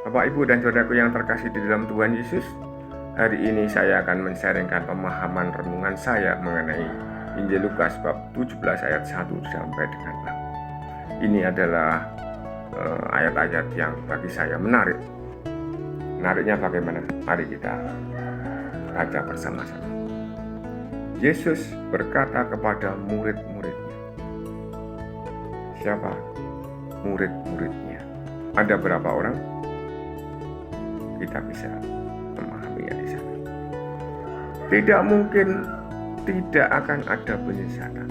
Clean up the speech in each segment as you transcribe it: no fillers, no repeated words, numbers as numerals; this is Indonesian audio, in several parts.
Bapak, Ibu, dan saudaraku yang terkasih di dalam Tuhan Yesus, hari ini saya akan men-sharingkan pemahaman renungan saya mengenai Injil Lukas bab 17 ayat 1 sampai dengan 6. Ini adalah ayat-ayat yang bagi saya menarik. Menariknya bagaimana? Mari kita baca bersama-sama. Yesus berkata kepada murid-muridnya. Siapa murid-muridnya? Ada berapa orang? Kita bisa memahaminya di sana. Tidak mungkin tidak akan ada penyesatan.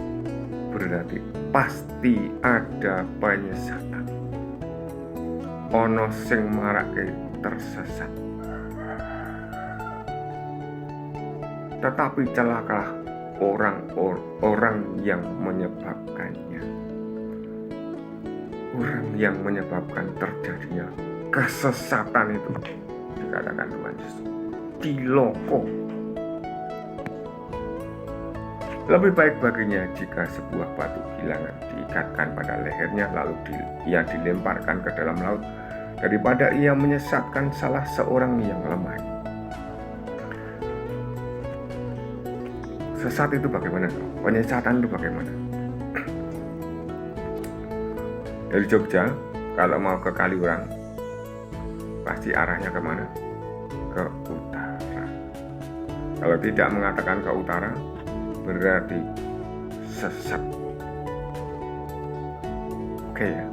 Berarti pasti ada penyesatan. Ono sing marake tersesat. Tetapi celakalah orang yang menyebabkannya. Orang yang menyebabkan terjadinya kesesatan itu, dikatakan Tuhan Yesus, ciloko. Lebih baik baginya jika sebuah batu gilangan diikatkan pada lehernya lalu ia dilemparkan ke dalam laut, daripada ia menyesatkan salah seorang yang lemah. Sesat itu bagaimana? Penyesatan itu bagaimana? Dari Jogja, kalau mau ke Kaliurang, pasti arahnya kemana? Ke utara. Kalau tidak mengatakan ke utara, berarti sesat. Oke ya.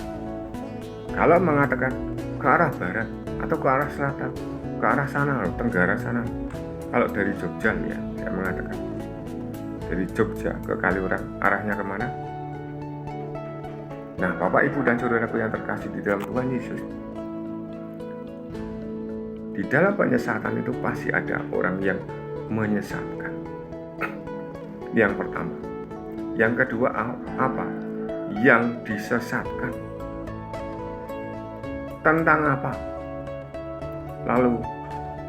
Kalau mengatakan ke arah barat atau ke arah selatan, ke arah sana, tenggara sana. Kalau dari Jogja ya, saya mengatakan dari Jogja ke Kaliurang, arahnya kemana? Nah, Bapak, Ibu, dan saudaraku yang terkasih di dalam Tuhan Yesus, di dalam penyesatan itu pasti ada orang yang menyesatkan. Yang pertama. Yang kedua apa? Yang disesatkan. Tentang apa? Lalu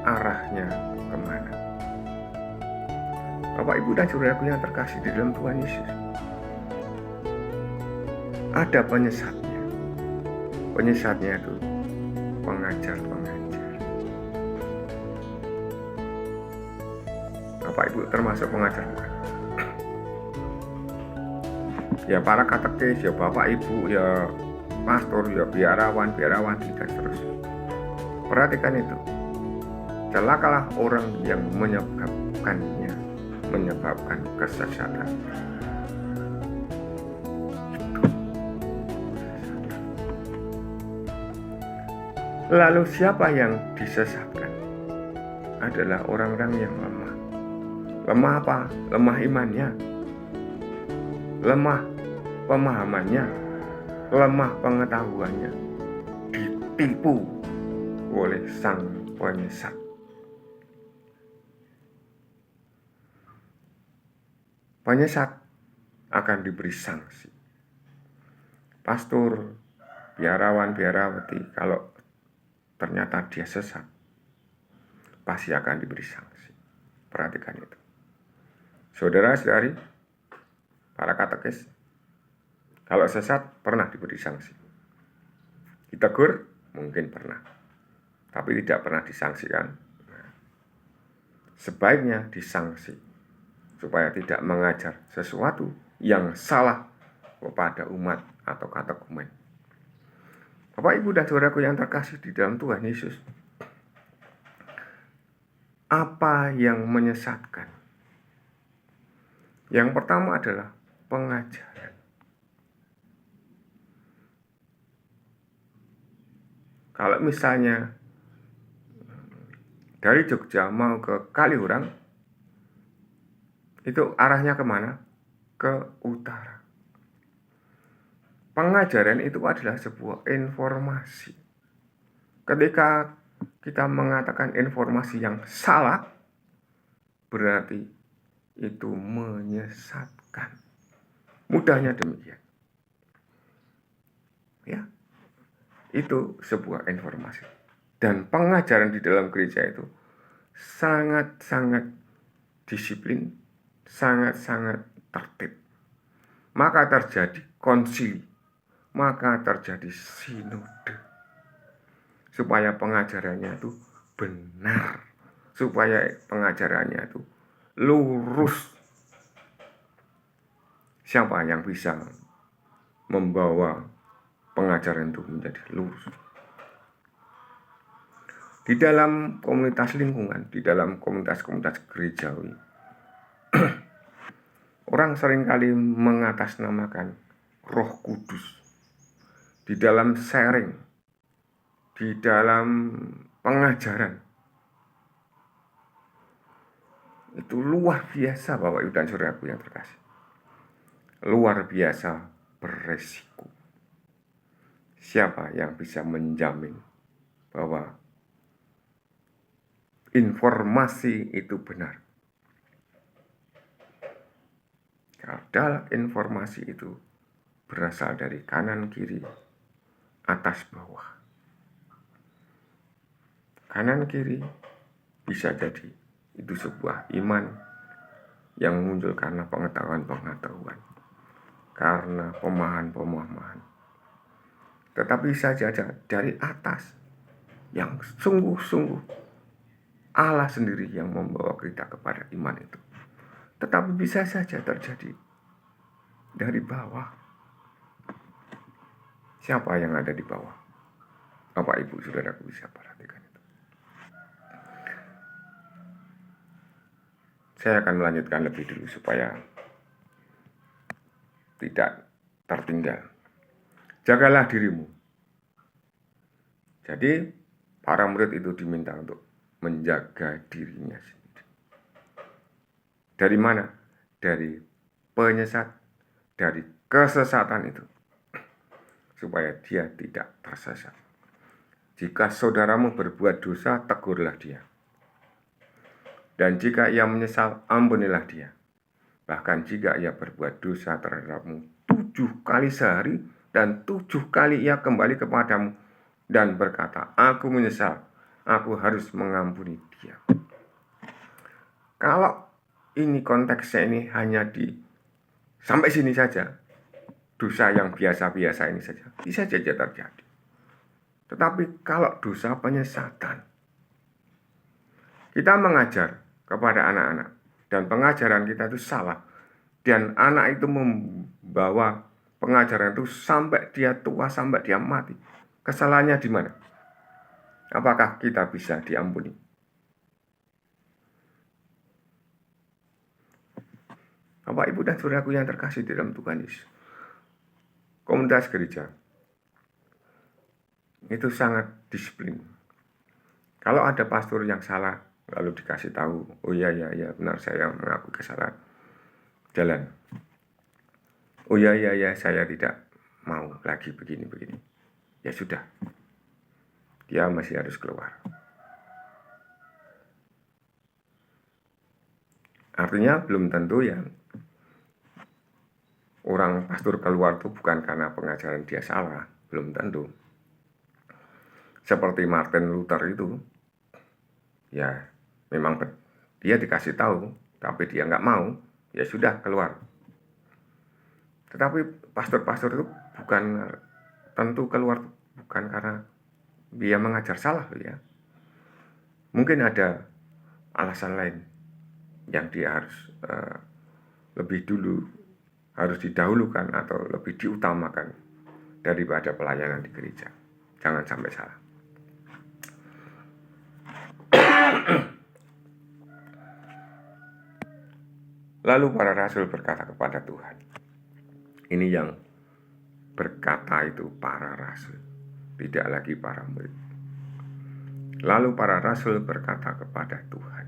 arahnya kemana? Bapak, Ibu, dan saudaraku yang terkasih di dalam Tuhan Yesus, ada penyesatnya. Penyesatnya itu pengajar-pengajar. Bapak, Ibu, termasuk pengajar bukan? Ya para katekis, ya Bapak, Ibu, ya pastor, ya biarawan, dan seterusnya. Perhatikan itu. Celakalah orang yang menyebabkan kesesatan. Lalu siapa yang disesatkan? Adalah orang-orang yang lemah. Lemah apa? Lemah imannya. Lemah pemahamannya. Lemah pengetahuannya. Ditipu oleh sang penyesat. Penyesat akan diberi sanksi. Pastor, biarawan, biarawati, kalau ternyata dia sesat, pasti akan diberi sanksi. Perhatikan itu. Saudara-saudari, para katekis, kalau sesat pernah diberi sanksi. Ditegur, mungkin pernah, tapi tidak pernah disangsikan. Sebaiknya disanksi, supaya tidak mengajar sesuatu yang salah kepada umat atau katekumen. Bapak, Ibu, dan saudaraku yang terkasih di dalam Tuhan Yesus, apa yang menyesatkan? Yang pertama adalah pengajaran. Kalau misalnya dari Jogja mau ke Kaliurang, itu arahnya kemana? Ke utara. Pengajaran itu adalah sebuah informasi. Ketika kita mengatakan informasi yang salah, berarti itu menyesatkan. Mudahnya demikian. Ya, itu sebuah informasi. Dan pengajaran di dalam gereja itu sangat-sangat disiplin, sangat-sangat tertib. Maka terjadi konsili, maka terjadi sinode. supaya pengajarannya itu benar, supaya pengajarannya itu lurus. Siapa yang bisa membawa pengajaran itu menjadi lurus? Di dalam komunitas lingkungan, di dalam komunitas-komunitas gerejawi, orang seringkali mengatasnamakan Roh Kudus di dalam sharing, di dalam pengajaran. Itu luar biasa, Bapak Ibu dan Saudaraku yang terkasih. Luar biasa beresiko. Siapa yang bisa menjamin bahwa informasi itu benar? Kalau informasi itu berasal dari kanan kiri, atas bawah. Kanan kiri bisa jadi itu sebuah iman yang muncul karena pengetahuan-pengetahuan, karena pemahaman-pemahaman. Tetapi saja dari atas yang sungguh-sungguh Allah sendiri yang membawa kita kepada iman itu. Tetapi bisa saja terjadi dari bawah. Siapa yang ada di bawah? Bapak Ibu Saudaraku bisa perhatikan itu. Saya akan melanjutkan lebih dulu supaya tidak tertinggal. Jagalah dirimu. Jadi para murid itu diminta untuk menjaga dirinya sendiri. Dari mana? Dari penyesat, dari kesesatan itu. Supaya dia tidak tersesat. Jika saudaramu berbuat dosa, tegurlah dia. Dan jika ia menyesal, ampunilah dia. Bahkan jika ia berbuat dosa terhadapmu 7 kali sehari, dan 7 kali ia kembali kepadamu dan berkata, aku menyesal, aku harus mengampuni dia. Kalau ini konteksnya ini hanya di sampai sini saja, dosa yang biasa-biasa ini saja, bisa saja terjadi. Tetapi kalau dosa penyesatan, kita mengajar kepada anak-anak, dan pengajaran kita itu salah, dan anak itu membawa pengajaran itu sampai dia tua, sampai dia mati. Kesalahannya di mana? Apakah kita bisa diampuni? Bapak, Ibu, dan Saudaraku yang terkasih di dalam Tuhan Yesus, komunitas gereja itu sangat disiplin. Kalau ada pastor yang salah, lalu dikasih tahu, oh ya benar, saya mengakui kesalahan, jalan. Oh ya saya tidak mau lagi begini. Ya sudah, dia masih harus keluar. Artinya belum tentu ya orang pastor keluar itu bukan karena pengajaran dia salah, belum tentu. Seperti Martin Luther itu, ya memang dia dikasih tahu, tapi dia nggak mau, ya sudah keluar. Tetapi pastor-pastor itu bukan tentu keluar, bukan karena dia mengajar salah ya. Mungkin ada alasan lain yang dia harus lebih dulu, harus didahulukan atau lebih diutamakan daripada pelayanan di gereja. Jangan sampai salah. Lalu para rasul berkata kepada Tuhan. Ini yang berkata itu para rasul, tidak lagi para murid. Lalu para rasul berkata kepada Tuhan,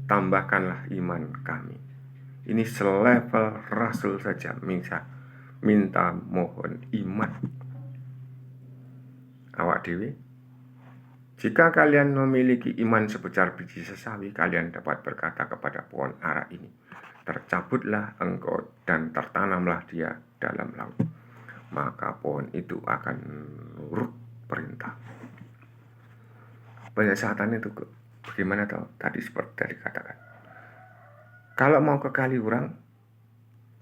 tambahkanlah iman kami. Ini selevel rasul saja minta mohon iman. Awak dewi, jika kalian memiliki iman sebesar biji sesawi, kalian dapat berkata kepada pohon ara ini, tercabutlah engkau dan tertanamlah dia dalam laut, maka pohon itu akan nurut perintah. Penyesatan itu bagaimana tadi seperti tadi katakan. Kalau mau ke Kaliurang,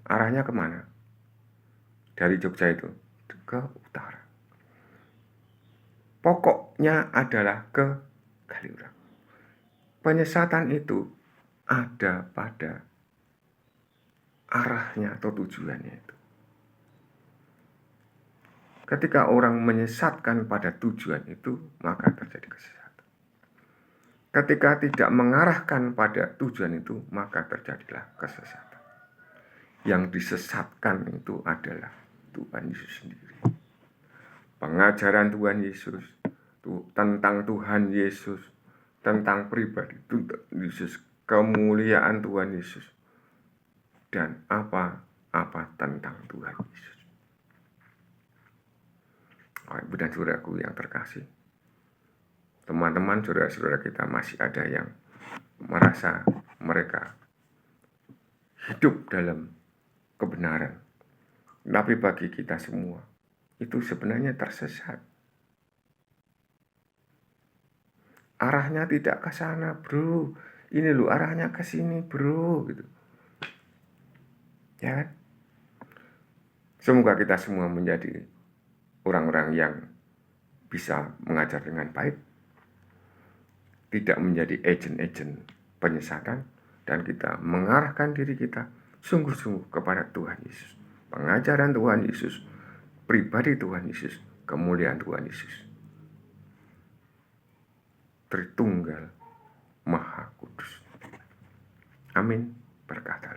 arahnya kemana? Dari Jogja itu ke utara. pokoknya adalah kekeliruan. Penyesatan itu ada pada arahnya atau tujuannya itu. Ketika orang menyesatkan pada tujuan itu, maka terjadi kesesatan. Ketika tidak mengarahkan pada tujuan itu, maka terjadilah kesesatan. Yang disesatkan itu adalah Tuhan Yesus sendiri. Pengajaran Tuhan Yesus tentang Tuhan Yesus, tentang pribadi Tuhan Yesus, kemuliaan Tuhan Yesus, dan apa tentang Tuhan Yesus. Ibu dan saudaraku yang terkasih, teman-teman saudara-saudara kita masih ada yang merasa mereka hidup dalam kebenaran, tapi bagi kita semua itu sebenarnya tersesat. Arahnya tidak ke sana, bro. Ini loh arahnya ke sini, bro, gitu. Ya kan? Semoga kita semua menjadi orang-orang yang bisa mengajar dengan baik, tidak menjadi agen-agen penyesatan, dan kita mengarahkan diri kita sungguh-sungguh kepada Tuhan Yesus. Pengajaran Tuhan Yesus, pribadi Tuhan Yesus, kemuliaan Tuhan Yesus. Tritunggal Maha Kudus. Amin. Berkata.